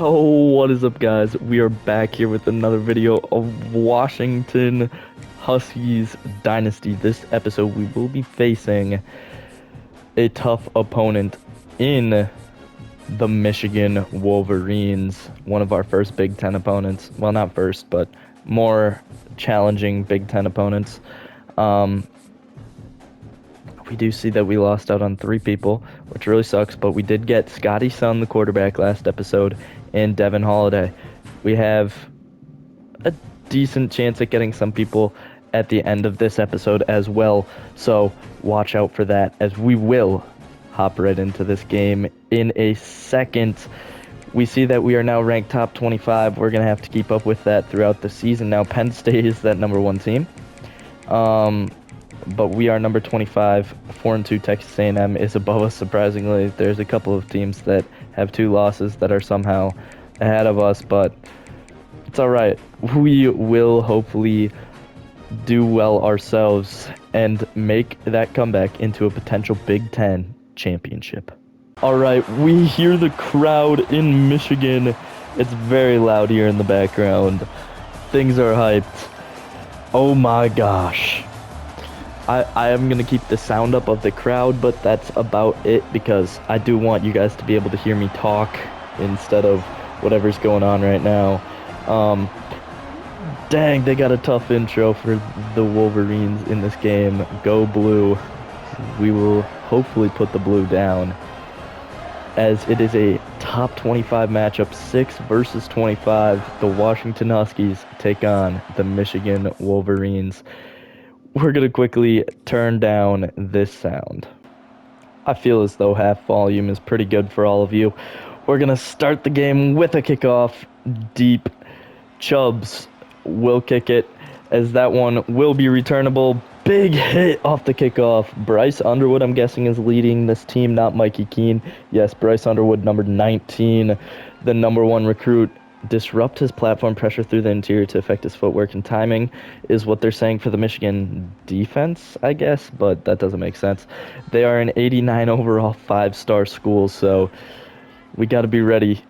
Oh, what is up, guys? We are back here with another video of Washington Huskies Dynasty. This episode, we will be facing a tough opponent in the Michigan Wolverines, one of our first Big Ten opponents. Well, not first, but more challenging Big Ten opponents. We do see that we lost out on 3 people, which really sucks, but we did get Scotty Sun, the quarterback, last episode, and Devin Holiday. We have a decent chance at getting some people at the end of this episode as well, so watch out for that, as we will hop right into this game in a second. We see that we are now ranked top 25. We're going to have to keep up with that throughout the season. Now, Penn State is that #1 team. But we are number 25. 4-2 Texas A&M is above us, surprisingly. There's a couple of teams that have 2 losses that are somehow ahead of us, but it's all right. We will hopefully do well ourselves and make that comeback into a potential Big Ten championship. All right, we hear the crowd in Michigan. It's very loud here in the background. Things are hyped. Oh my gosh. I am going to keep the sound up of the crowd, but that's about it because I do want you guys to be able to hear me talk instead of whatever's going on right now. Dang, they got a tough intro for the Wolverines in this game. Go Blue. We will hopefully put the blue down, as it is a top 25 matchup, 6 versus 25. The Washington Huskies take on the Michigan Wolverines. We're going to quickly turn down this sound. I feel as though half volume is pretty good for all of you. We're going to start the game with a kickoff deep. Chubbs will kick it, as that one will be returnable. Big hit off the kickoff. Bryce Underwood, I'm guessing, is leading this team, not Mikey Keene. Yes, Bryce Underwood, number 19, the #1 recruit. Disrupt his platform pressure through the interior to affect his footwork and timing is what they're saying for the Michigan defense, I guess, but that doesn't make sense. They are an 89 overall 5-star school, so we got to be ready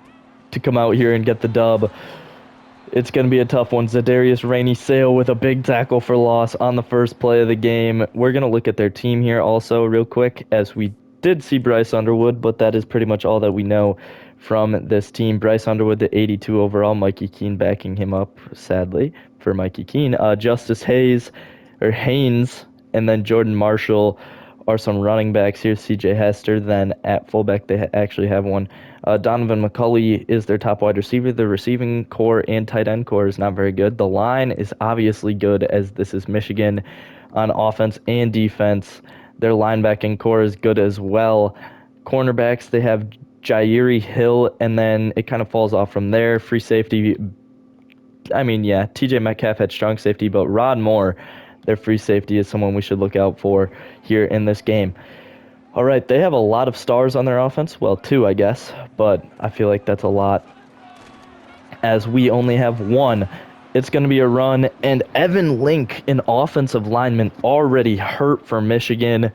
to come out here and get the dub. It's going to be a tough one. Zadarius Rainey-Sale with a big tackle for loss on the first play of the game. We're going to look at their team here also real quick, as we did see Bryce Underwood, but that is pretty much all that we know from this team. Bryce Underwood, the 82 overall. Mikey Keene backing him up, sadly, for Mikey Keene. Justice Haynes, and then Jordan Marshall are some running backs here. CJ Hester, then at fullback, they actually have one. Donovan McCulley is their top wide receiver. The receiving core and tight end core is not very good. The line is obviously good, as this is Michigan on offense and defense. Their linebacking core is good as well. Cornerbacks, they have Jairi Hill, and then it kind of falls off from there. Free safety, TJ Metcalf had strong safety, but Rod Moore, their free safety, is someone we should look out for here in this game. All right, they have a lot of stars on their offense. Well, 2, I guess, but I feel like that's a lot, as we only have 1. It's going to be a run, and Evan Link, an offensive lineman, already hurt for Michigan.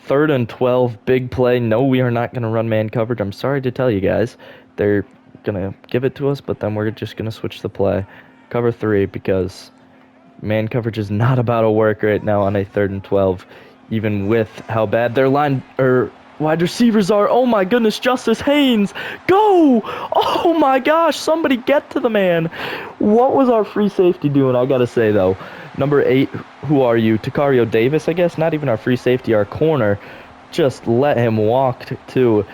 3rd and 12, big play. No, we are not going to run man coverage. I'm sorry to tell you guys. They're going to give it to us, but then we're just going to switch the play. Cover 3, because man coverage is not about to work right now on a 3rd and 12, even with how bad their wide receivers are. Oh my goodness, Justice Haynes, go! Oh my gosh, somebody get to the man. What was our free safety doing? I gotta say though, number 8, who are you? Takario Davis, I guess. Not even our free safety, our corner. Just let him walk to.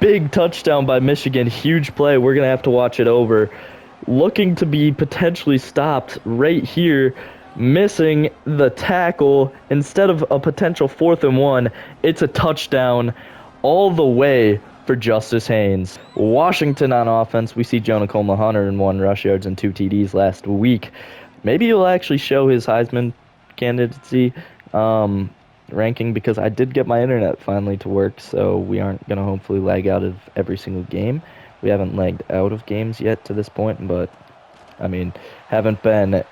Big touchdown by Michigan, huge play. We're gonna have to watch it over. Looking to be potentially stopped right here. Missing the tackle. Instead of a potential 4th and 1, it's a touchdown all the way for Justice Haynes. Washington on offense, we see Jonah Coleman, 101 rush yards and 2 TDs last week. Maybe he'll actually show his Heisman candidacy ranking, because I did get my internet finally to work, so we aren't going to hopefully lag out of every single game. We haven't lagged out of games yet to this point, but, haven't been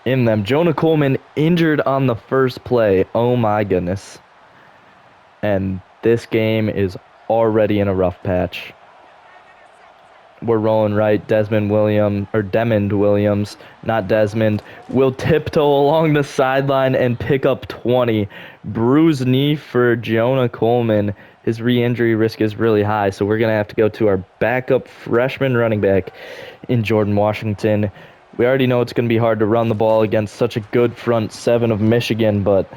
in them. Jonah Coleman injured on the first play. Oh my goodness. And this game is already in a rough patch. We're rolling right. Demond Williams, not Desmond, will tiptoe along the sideline and pick up 20. Bruised knee for Jonah Coleman. His re-injury risk is really high, so we're going to have to go to our backup freshman running back in Jordan Washington. We already know it's going to be hard to run the ball against such a good front seven of Michigan, but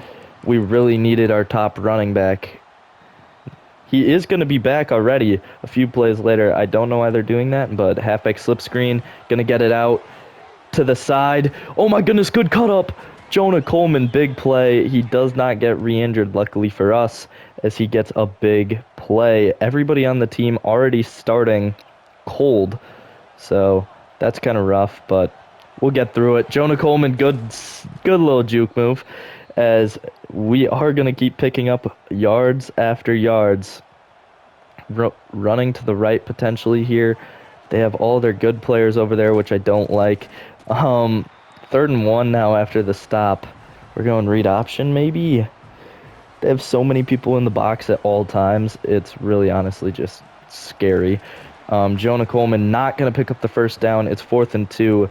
we really needed our top running back. He is going to be back already a few plays later. I don't know why they're doing that, but halfback slip screen, going to get it out to the side. Oh my goodness, good cut up. Jonah Coleman, big play. He does not get re-injured, luckily for us, as he gets a big play. Everybody on the team already starting cold, so that's kind of rough, but we'll get through it. Jonah Coleman, good little juke move, as we are going to keep picking up yards after yards. Running to the right potentially here. They have all their good players over there, which I don't like. 3rd and 1 now after the stop. We're going read option maybe. They have so many people in the box at all times. It's really honestly just scary. Jonah Coleman not going to pick up the first down. It's 4th and 2,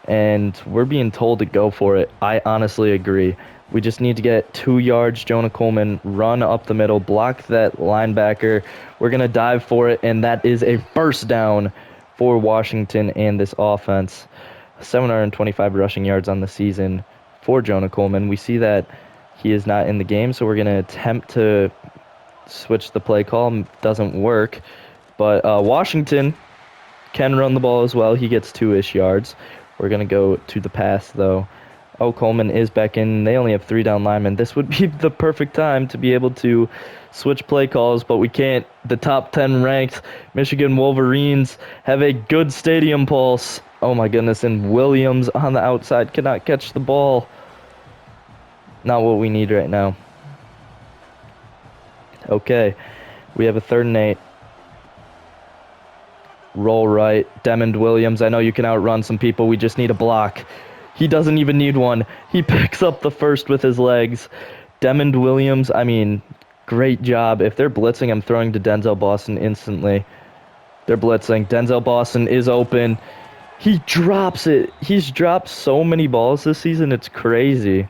and we're being told to go for it. I honestly agree. We just need to get 2 yards. Jonah Coleman, run up the middle, block that linebacker. We're going to dive for it, and that is a first down for Washington and this offense. 725 rushing yards on the season for Jonah Coleman. We see that he is not in the game, so we're going to attempt to switch the play call. Doesn't work, but Washington can run the ball as well. He gets 2-ish yards. We're going to go to the pass, though. Oh, Coleman is back in. They only have 3 down linemen. This would be the perfect time to be able to switch play calls, but we can't. The top 10 ranked Michigan Wolverines have a good stadium pulse. Oh, my goodness. And Williams on the outside cannot catch the ball. Not what we need right now. Okay. We have a 3rd and 8. Roll right. Demond Williams. I know you can outrun some people. We just need a block. He doesn't even need one. He picks up the first with his legs. Demond Williams, I mean, great job. If they're blitzing, I'm throwing to Denzel Boston instantly. They're blitzing. Denzel Boston is open. He drops it. He's dropped so many balls this season. It's crazy.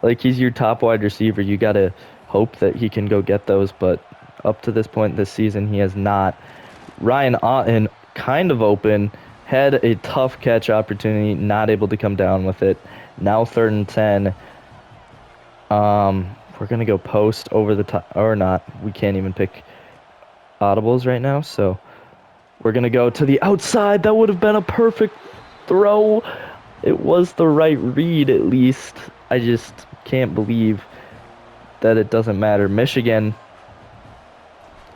Like, he's your top wide receiver. You got to hope that he can go get those, but up to this point this season, he has not. Ryan Otten, kind of open. Had a tough catch opportunity, not able to come down with it. Now 3rd and 10. We're going to go post over the top, or not. We can't even pick audibles right now, so we're going to go to the outside. That would have been a perfect throw. It was the right read, at least. I just can't believe that it doesn't matter. Michigan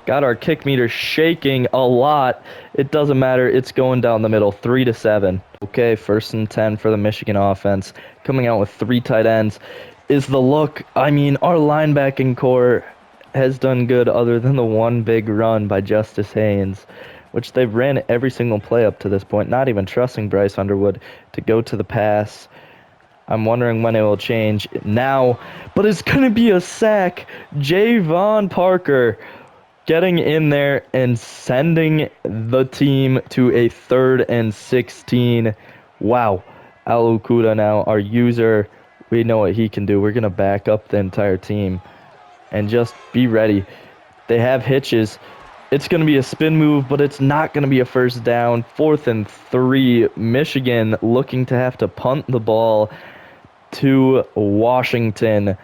got our kick meter shaking a lot. It doesn't matter. It's going down the middle, 3-7. Okay, 1st and 10 for the Michigan offense. Coming out with 3 tight ends is the look. I mean, our linebacking core has done good other than the one big run by Justice Haynes, which they've ran every single play up to this point, not even trusting Bryce Underwood to go to the pass. I'm wondering when it will change now, but it's going to be a sack. Javon Parker getting in there and sending the team to a 3rd and 16. Wow. Alukuda now, our user. We know what he can do. We're going to back up the entire team and just be ready. They have hitches. It's going to be a spin move, but it's not going to be a first down. 4th and 3. Michigan looking to have to punt the ball to Washington.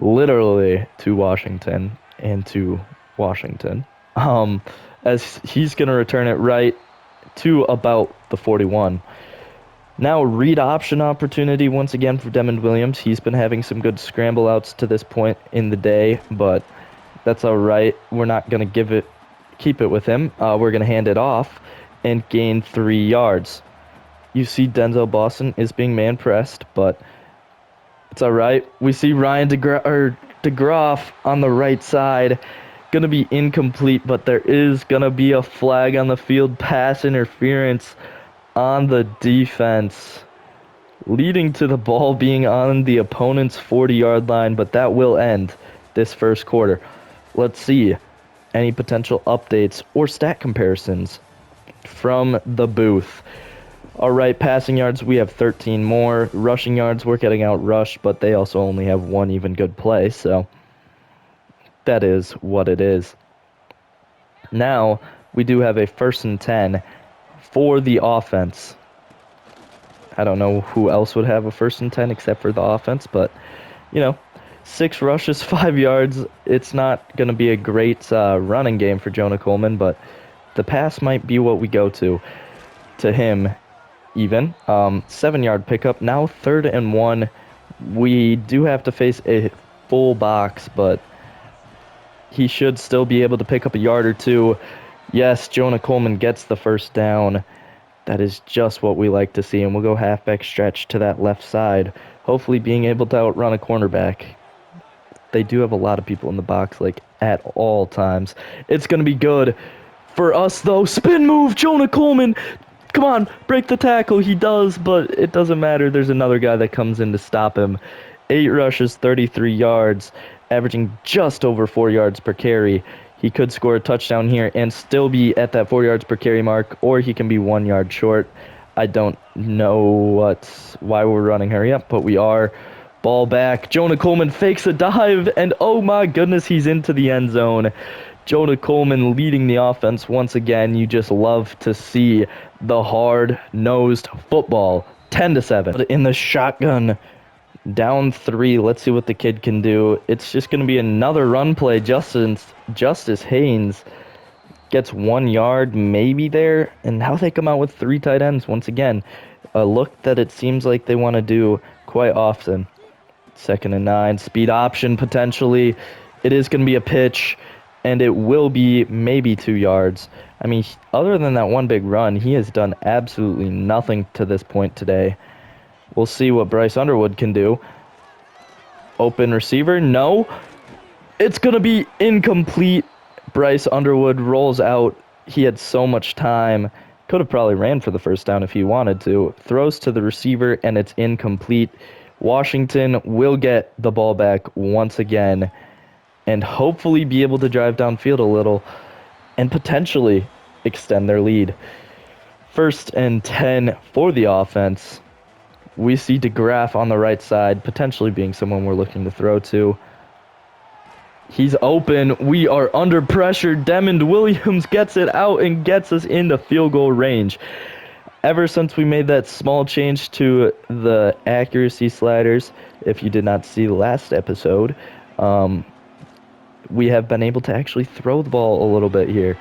Literally to Washington and to Washington. As he's going to return it right to about the 41. Now, read option opportunity once again for Demond Williams. He's been having some good scramble outs to this point in the day, but that's all right. We're not going to keep it with him. We're going to hand it off and gain 3 yards. You see Denzel Boston is being man pressed, but it's all right. We see Ryan DeGroff on the right side. Going to be incomplete, but there is going to be a flag on the field, pass interference on the defense, leading to the ball being on the opponent's 40-yard line, but that will end this first quarter. Let's see any potential updates or stat comparisons from the booth. All right, passing yards, we have 13 more. Rushing yards, we're getting out rushed, but they also only have one even good play, so that is what it is. Now, we do have a 1st and 10 for the offense. I don't know who else would have a 1st and 10 except for the offense, but, 6 rushes, 5 yards. It's not going to be a great running game for Jonah Coleman, but the pass might be what we go to him even. 7-yard pickup. Now 3rd and 1. We do have to face a full box, but he should still be able to pick up a yard or two. Yes, Jonah Coleman gets the 1st down. That is just what we like to see, and we'll go halfback stretch to that left side, hopefully being able to outrun a cornerback. They do have a lot of people in the box, at all times. It's going to be good for us, though. Spin move, Jonah Coleman. Come on, break the tackle. He does, but it doesn't matter. There's another guy that comes in to stop him. 8 rushes, 33 yards, averaging just over 4 yards per carry. He could score a touchdown here and still be at that 4 yards per carry mark, or he can be 1 yard short. I don't know why we're running hurry up, but we are. Ball back. Jonah Coleman fakes a dive, and oh my goodness, he's into the end zone. Jonah Coleman leading the offense once again. You just love to see the hard-nosed football. 10-7. In the shotgun, down 3. Let's see what the kid can do. It's just going to be another run play. Justice Haynes gets 1 yard maybe there, and now they come out with 3 tight ends once again. A look that it seems like they want to do quite often. 2nd and 9, speed option potentially. It is going to be a pitch, and it will be maybe 2 yards. I mean, other than that one big run, he has done absolutely nothing to this point today. We'll see what Bryce Underwood can do. Open receiver, no. It's going to be incomplete. Bryce Underwood rolls out. He had so much time. Could have probably ran for the 1st down if he wanted to. Throws to the receiver, and it's incomplete. Washington will get the ball back once again and hopefully be able to drive downfield a little and potentially extend their lead. 1st and 10 for the offense. We see DeGraff on the right side, potentially being someone we're looking to throw to. He's open. We are under pressure. Demond Williams gets it out and gets us into field goal range. Ever since we made that small change to the accuracy sliders, if you did not see the last episode, we have been able to actually throw the ball a little bit here.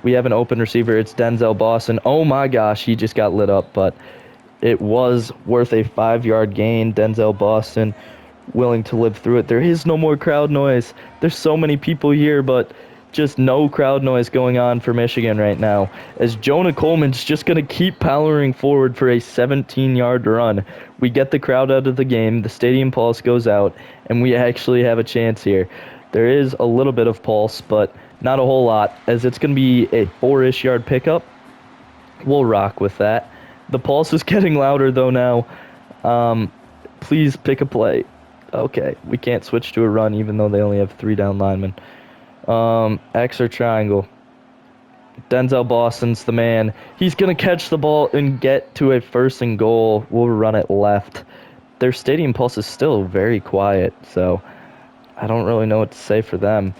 We have an open receiver. It's Denzel Boston. Oh my gosh, he just got lit up, but it was worth a 5-yard gain. Denzel Boston willing to live through it. There is no more crowd noise. There's so many people here, but just no crowd noise going on for Michigan right now, as Jonah Coleman's just going to keep powering forward for a 17-yard run. We get the crowd out of the game, the stadium pulse goes out, and we actually have a chance here. There is a little bit of pulse, but not a whole lot, as it's going to be a 4-ish yard pickup. We'll rock with that. The pulse is getting louder, though, now. Please pick a play. Okay, we can't switch to a run, even though they only have 3 down linemen. X or triangle. Denzel Boston's the man. He's going to catch the ball and get to a 1st and goal. We'll run it left. Their stadium pulse is still very quiet, so I don't really know what to say for them.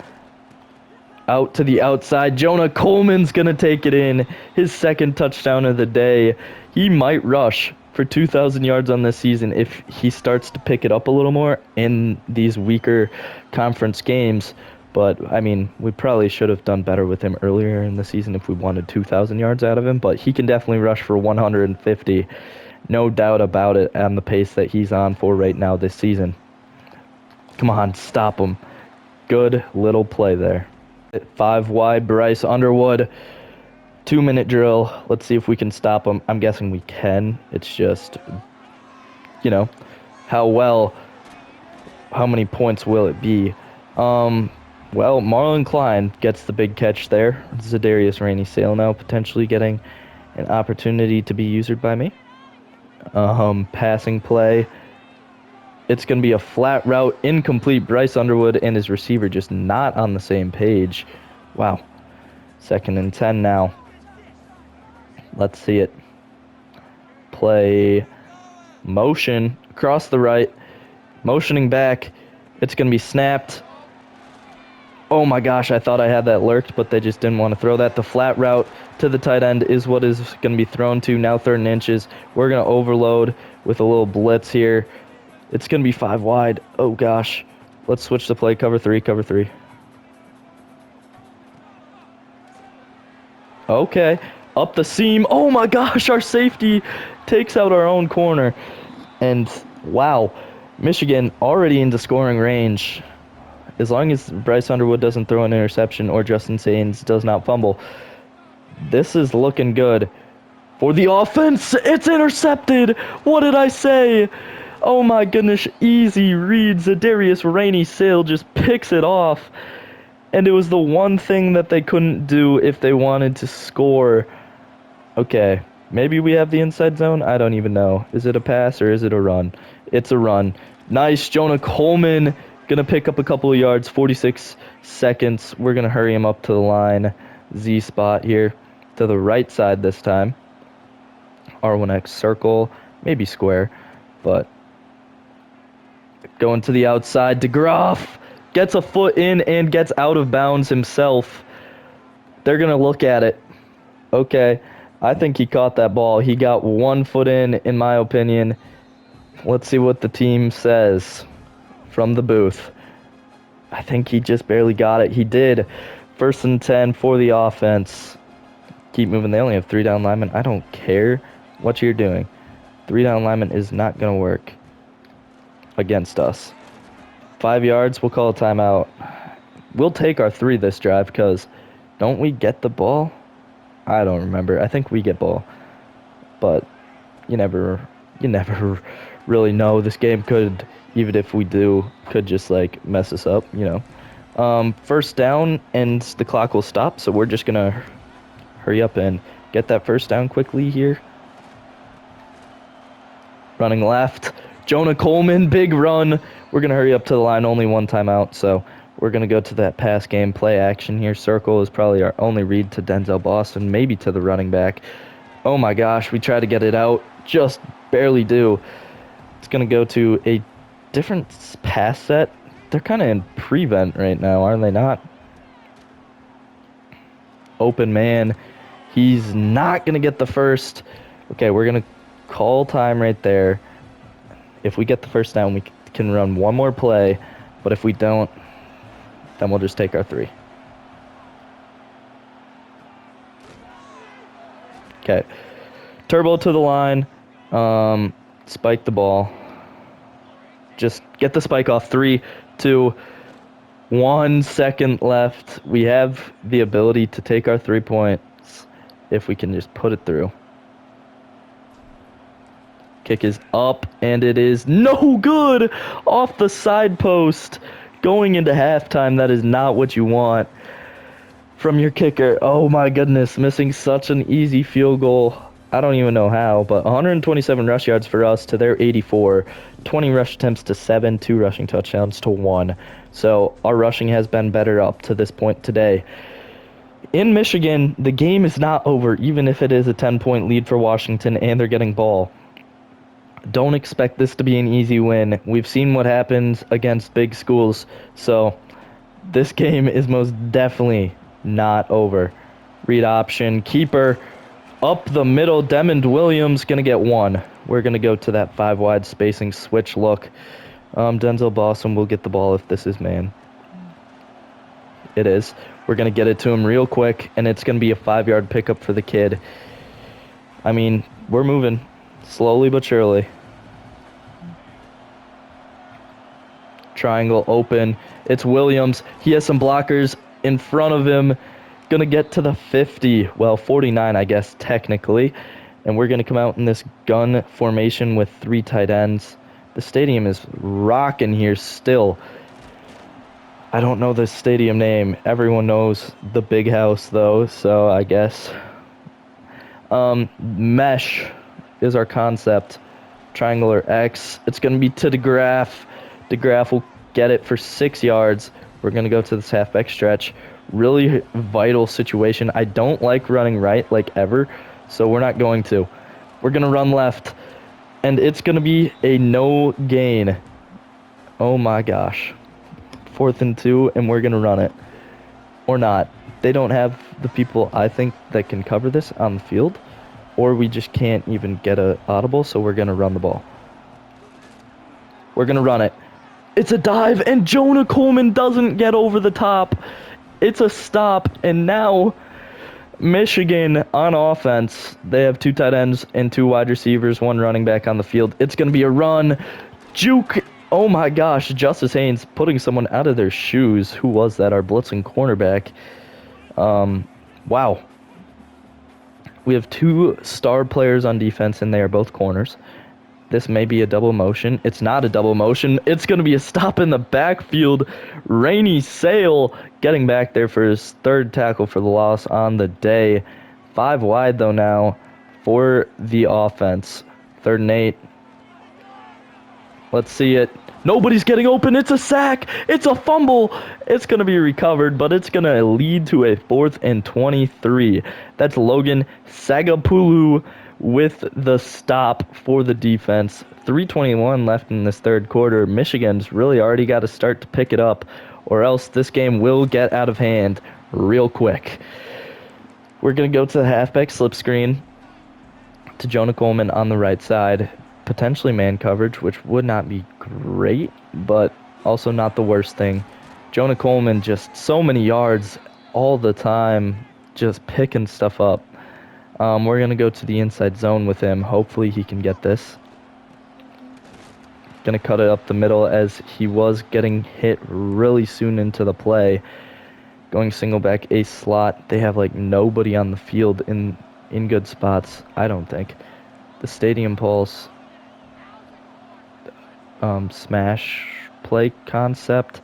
Out to the outside. Jonah Coleman's going to take it in. His 2nd touchdown of the day. He might rush for 2,000 yards on this season if he starts to pick it up a little more in these weaker conference games. But, I mean, we probably should have done better with him earlier in the season if we wanted 2,000 yards out of him. But he can definitely rush for 150. No doubt about it on the pace that he's on for right now this season. Come on, stop him. Good little play there. 5 wide, Bryce Underwood. 2-minute drill. Let's see if we can stop him. I'm guessing we can. It's just, how many points will it be? Well, Marlon Klein gets the big catch there. Zadarius Rainey-Sale now potentially getting an opportunity to be usered by me. Passing play. It's going to be a flat route, incomplete. Bryce Underwood and his receiver just not on the same page. Wow. 2nd and 10 now. Let's see it. Play motion across the right. Motioning back. It's going to be snapped. Oh my gosh, I thought I had that lurked, but they just didn't want to throw that. The flat route to the tight end is what is going to be thrown to. Now 3rd and inches. We're going to overload with a little blitz here. It's going to be 5 wide. Oh gosh. Let's switch to play. Cover 3, cover 3. Okay. Up the seam. Oh my gosh, our safety takes out our own corner. And wow, Michigan already into scoring range. As long as Bryce Underwood doesn't throw an interception or Justin Sains does not fumble, this is looking good. For the offense, it's intercepted. What did I say? Oh my goodness, easy read. Zadarius Rainey-Sale just picks it off. And it was the one thing that they couldn't do if they wanted to score. Okay, maybe we have the inside zone? I don't even know. Is it a pass or is it a run? It's a run. Nice, Jonah Coleman. Gonna pick up a couple of yards, 46 seconds. We're gonna hurry him up to the line. Z spot here to the right side this time. R1X circle, maybe square, but going to the outside. DeGraff gets a foot in and gets out of bounds himself. They're gonna look at it. Okay, I think he caught that ball. He got 1 foot in my opinion. Let's see what the team says from the booth. I think he just barely got it. He did. 1st and 10 for the offense. Keep moving. They only have 3 down linemen. I don't care what you're doing. 3 down linemen is not going to work against us. 5 yards. We'll call a timeout. We'll take our 3 this drive because don't we get the ball? I don't remember. I think we get ball. But you never really know. This game could, even if we do, could just like mess us up, you know. 1st down and the clock will stop, so we're just gonna hurry up and get that 1st down quickly here. Running left, Jonah Coleman, big run. We're gonna hurry up to the line, only 1 timeout, so we're gonna go to that pass game, play action here. Circle is probably our only read to Denzel Boston, maybe to the running back. Oh my gosh, we try to get it out, just barely do. It's going to go to a different pass set. They're kind of in prevent right now, are they not? Open man. He's not going to get the first. Okay, we're going to call time right there. If we get the 1st down, we can run 1 more play. But if we don't, then we'll just take our 3. Okay. Turbo to the line. Spike the ball. Just get the spike off. 3, 2, 1 second left. We have the ability to take our 3 points if we can just put it through. Kick is up, and it is no good off the side post. Going into halftime, that is not what you want from your kicker. Oh my goodness, missing such an easy field goal. I don't even know how, but 127 rush yards for us to their 84. 20 rush attempts to 7, 2 rushing touchdowns to 1. So our rushing has been better up to this point today. In Michigan, the game is not over, even if it is a 10-point lead for Washington and they're getting ball. Don't expect this to be an easy win. We've seen what happens against big schools, so this game is most definitely not over. Read option, keeper. Up the middle, Demond Williams going to get 1. We're going to go to that 5 wide spacing switch look. Denzel Boston will get the ball if this is man. It is. We're going to get it to him real quick, and it's going to be a 5-yard pickup for the kid. I mean, we're moving slowly but surely. Triangle open. It's Williams. He has some blockers in front of him. Going to get to the 50. Well, 49, I guess, technically. And we're going to come out in this gun formation with 3 tight ends. The stadium is rocking here still. I don't know the stadium name. Everyone knows the big house, though, so I guess. Mesh is our concept. Triangle or X. It's going to be to DeGraff. DeGraff will get it for 6 yards. We're going to go to this halfback stretch. Really vital situation. I don't like running right, like ever, so we're not going to. We're going to run left, and it's going to be a no gain. Oh my gosh. 4th and 2, and we're going to run it. Or not. They don't have the people, I think, that can cover this on the field, or we just can't even get a audible, so we're going to run the ball. We're going to run it. It's a dive, and Jonah Coleman doesn't get over the top. It's a stop, and now Michigan on offense, they have 2 tight ends and 2 wide receivers, 1 running back on the field. It's going to be a run. Juke. Oh my gosh, Justice Haynes putting someone out of their shoes. Who was that? Our blitzing cornerback. Wow. We have 2 star players on defense, and they are both corners. This may be a double motion. It's not a double motion. It's going to be a stop in the backfield. Rainey Sale getting back there for his 3rd tackle for the loss on the day. 5 wide, though, now for the offense. 3rd and 8. Let's see it. Nobody's getting open. It's a sack. It's a fumble. It's going to be recovered, but it's going to lead to a 4th and 23. That's Logan Sagapulu with the stop for the defense. 3:21 left in this 3rd quarter. Michigan's really already got to start to pick it up, or else this game will get out of hand real quick. We're going to go to the halfback slip screen to Jonah Coleman on the right side. Potentially man coverage, which would not be great, but also not the worst thing. Jonah Coleman, just so many yards all the time, just picking stuff up. We're going to go to the inside zone with him. Hopefully he can get this. Going to cut it up the middle as he was getting hit really soon into the play. Going single back a slot. They have like nobody on the field in good spots, I don't think. The Stadium Pulse smash play concept.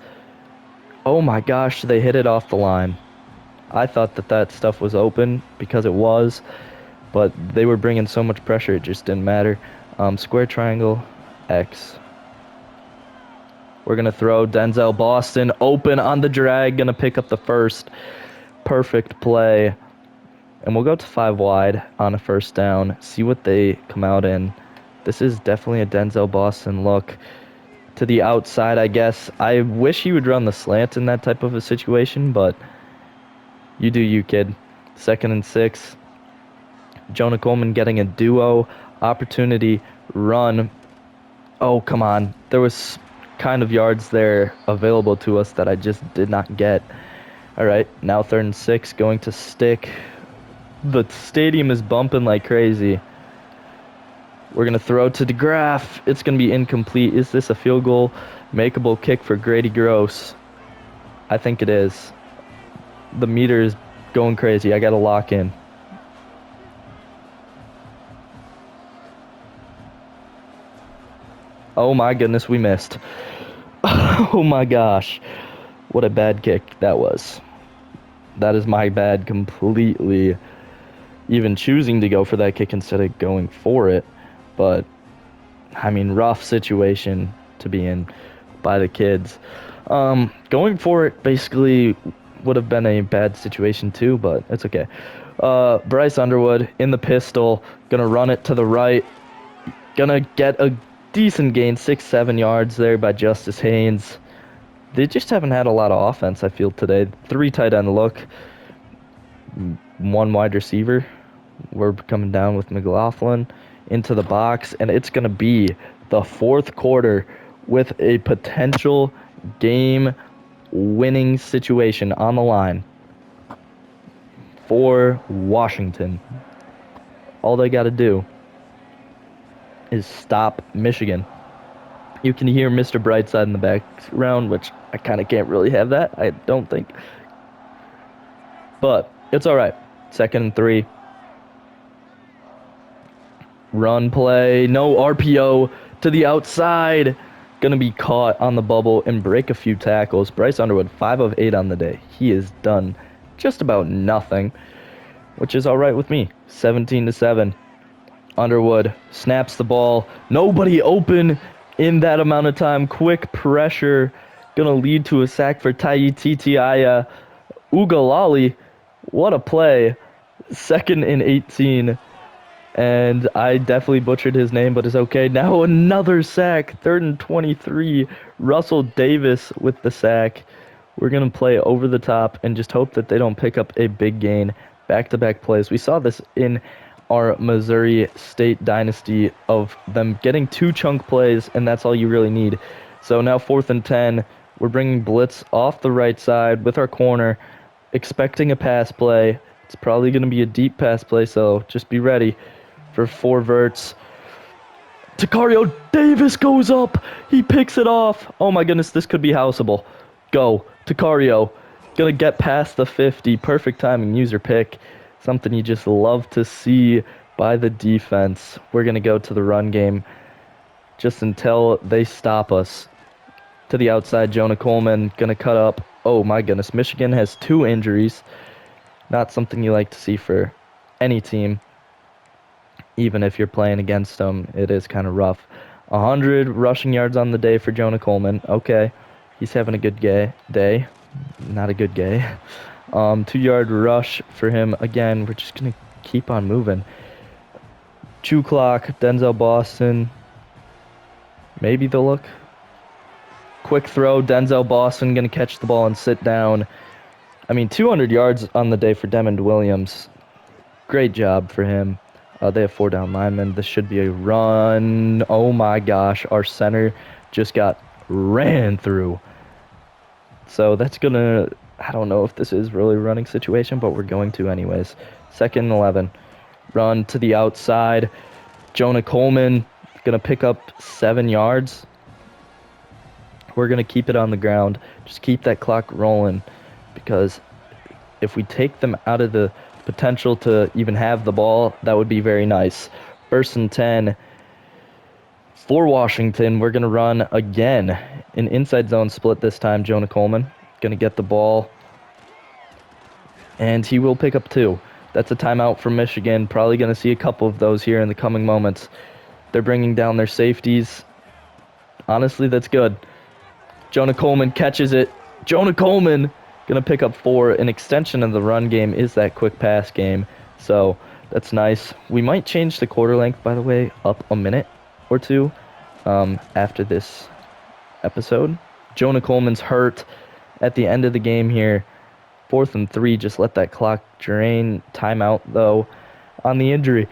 Oh my gosh, they hit it off the line. I thought that stuff was open because it was, but they were bringing so much pressure it just didn't matter. Square triangle, X. We're going to throw Denzel Boston open on the drag, going to pick up the first. Perfect play. And we'll go to 5 wide on a 1st down, see what they come out in. This is definitely a Denzel Boston look. To the outside, I guess. I wish he would run the slant in that type of a situation, but you do you, kid. 2nd and 6. Jonah Coleman getting a duo opportunity run. Oh, come on. There was kind of yards there available to us that I just did not get. All right, now 3rd and 6, going to stick. The stadium is bumping like crazy. We're going to throw to DeGraff. It's going to be incomplete. Is this a field goal? Makeable kick for Grady Gross. I think it is. The meter is going crazy. I got to lock in. Oh my goodness, we missed. Oh my gosh. What a bad kick that was. That is my bad completely. Even choosing to go for that kick instead of going for it. But, I mean, rough situation to be in by the kids. Going for it basically would have been a bad situation too, but it's okay. Bryce Underwood in the pistol, gonna run it to the right, gonna get a decent gain, 6-7 yards there by Justice Haynes. They just haven't had a lot of offense, I feel, today. 3 tight end look, 1 wide receiver. We're coming down with McLaughlin into the box, and it's going to be the 4th quarter with a potential game-winning situation on the line for Washington. All they got to do is stop Michigan. You can hear Mr. Brightside in the background, which I kind of can't really have that, I don't think. But it's all right. 2nd and 3. Run play, no RPO to the outside. Gonna be caught on the bubble and break a few tackles. Bryce Underwood, 5 of 8 on the day. He has done just about nothing, which is all right with me. 17-7. Underwood snaps the ball. Nobody open in that amount of time. Quick pressure. Gonna lead to a sack for Titiaya Ugalali. What a play. 2nd and 18. And I definitely butchered his name, but it's okay. Now another sack, 3rd and 23. Russell Davis with the sack. We're going to play over the top and just hope that they don't pick up a big gain. Back-to-back plays. We saw this in our Missouri State dynasty of them getting 2 chunk plays, and that's all you really need. So now 4th and 10. We're bringing blitz off the right side with our corner, expecting a pass play. It's probably going to be a deep pass play, so just be ready for 4 verts. Takario Davis goes up. He picks it off. Oh my goodness, this could be houseable. Go. Takario. Gonna get past the 50. Perfect timing. User pick. Something you just love to see by the defense. We're gonna go to the run game just until they stop us. To the outside, Jonah Coleman. Gonna cut up. Oh my goodness. Michigan has 2 injuries. Not something you like to see for any team. Even if you're playing against them, it is kind of rough. 100 rushing yards on the day for Jonah Coleman. Okay, he's having a good day. Not a good day. 2-yard rush for him. Again, we're just going to keep on moving. Chew clock, Denzel Boston. Maybe the look. Quick throw, Denzel Boston going to catch the ball and sit down. 200 yards on the day for Demond Williams. Great job for him. They have 4 down linemen. This should be a run. Oh my gosh, our center just got ran through. So that's gonna, I don't know if this is really a running situation, but we're going to anyways. 2nd and 11. Run to the outside. Jonah Coleman gonna pick up 7 yards. We're gonna keep it on the ground. Just keep that clock rolling, because if we take them out of the potential to even have the ball, that would be very nice. 1st and 10 for Washington. We're going to run again. An inside zone split this time. Jonah Coleman going to get the ball, and he will pick up 2. That's a timeout for Michigan. Probably going to see a couple of those here in the coming moments. They're bringing down their safeties. Honestly, that's good. Jonah Coleman catches it. Jonah Coleman going to pick up 4. An extension of the run game is that quick pass game, so that's nice. We might change the quarter length, by the way, up a minute or 2 after this episode. Jonah Coleman's hurt at the end of the game here. 4th and 3, just let that clock drain. Timeout, though, on the injury.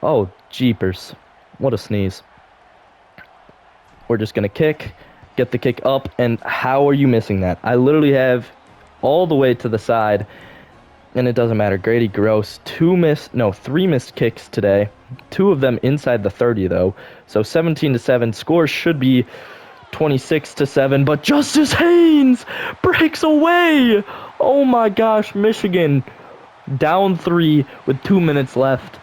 Oh, jeepers. What a sneeze. We're just going to kick. Get the kick up, and how are you missing that? I literally have all the way to the side, and it doesn't matter. Grady Gross, 3 missed kicks today. 2 of them inside the 30, though. So 17-7. Score should be 26-7, but Justice Haynes breaks away. Oh my gosh, Michigan down 3 with 2 minutes left.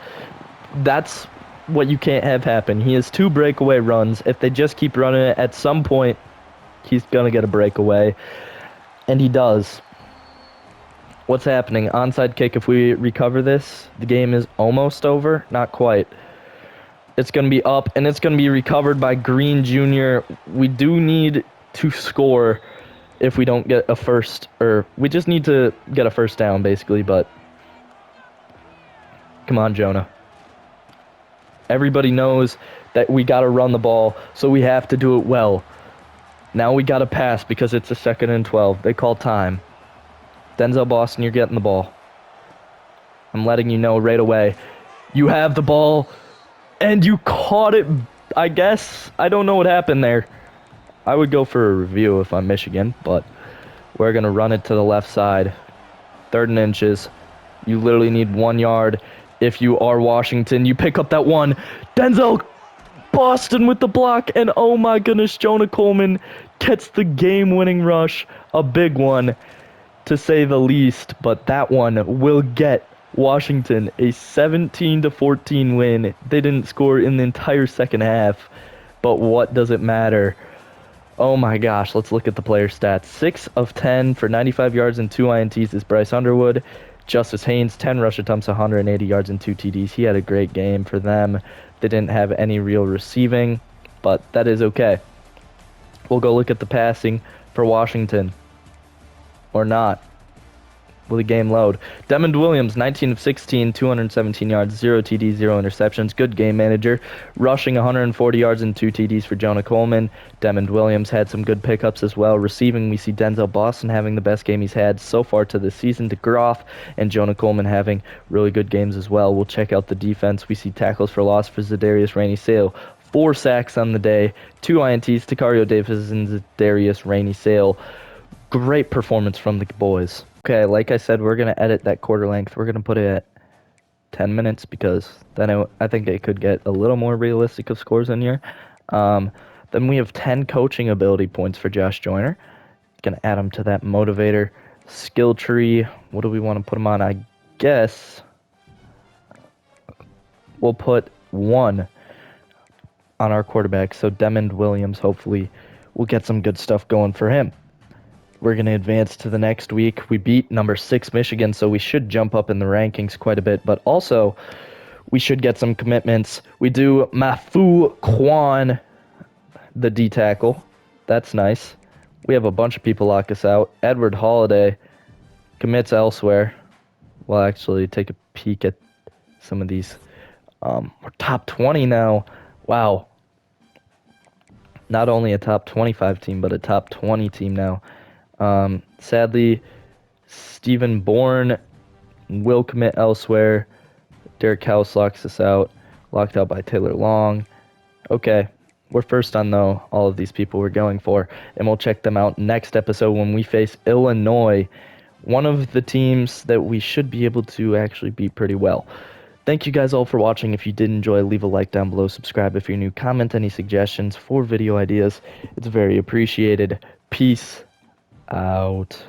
That's what you can't have happen. He has 2 breakaway runs. If they just keep running it, at some point, he's going to get a breakaway. And he does. What's happening? Onside kick. If we recover this, the game is almost over. Not quite. It's going to be up, and it's going to be recovered by Green Jr. We do need to score if we don't get a first, or we just need to get a first down, basically, but come on, Jonah. Everybody knows that we got to run the ball, so we have to do it well. Now we got to pass because it's a 2nd and 12. They call time. Denzel Boston, you're getting the ball. I'm letting you know right away. You have the ball, and you caught it, I guess. I don't know what happened there. I would go for a review if I'm Michigan, but we're going to run it to the left side. 3rd and inches. You literally need 1 yard. If you are Washington, you pick up that 1. Denzel Boston with the block, and oh my goodness, Jonah Coleman gets the game-winning rush. A big one, to say the least, but that one will get Washington a 17-14 win. They didn't score in the entire second half, but what does it matter? Oh my gosh, let's look at the player stats. 6 of 10 for 95 yards and 2 INTs is Bryce Underwood. Justice Haynes, 10 rush attempts, 180 yards and 2 TDs. He had a great game for them. They didn't have any real receiving, but that is okay. We'll go look at the passing for Washington. Or not. Will the game load? Demond Williams, 19 of 16, 217 yards, 0 TDs, 0 interceptions. Good game manager. Rushing 140 yards and 2 TDs for Jonah Coleman. Demond Williams had some good pickups as well. Receiving, we see Denzel Boston having the best game he's had so far to this season. DeGroff and Jonah Coleman having really good games as well. We'll check out the defense. We see tackles for loss for Zadarius Rainey-Sale. 4 sacks on the day. 2 INTs, Takario Davis and Zadarius Rainey-Sale. Great performance from the boys. Okay, like I said, we're going to edit that quarter length. We're going to put it at 10 minutes because then I think it could get a little more realistic of scores in here. Then we have 10 coaching ability points for Josh Joyner. Going to add him to that motivator skill tree. What do we want to put him on? I guess we'll put 1 on our quarterback. So Demond Williams, hopefully, we'll get some good stuff going for him. We're going to advance to the next week. We beat number 6 Michigan, so we should jump up in the rankings quite a bit. But also, we should get some commitments. We do Mafu Kwan, the D tackle. That's nice. We have a bunch of people lock us out. Edward Holiday commits elsewhere. We'll actually take a peek at some of these. We're top 20 now. Wow. Not only a top 25 team, but a top 20 team now. Sadly, Stephen Bourne will commit elsewhere. Derek House locks us out. Locked out by Taylor Long. Okay, we're first on, though, all of these people we're going for. And we'll check them out next episode when we face Illinois. One of the teams that we should be able to actually beat pretty well. Thank you guys all for watching. If you did enjoy, leave a like down below. Subscribe if you're new. Comment any suggestions for video ideas. It's very appreciated. Peace out.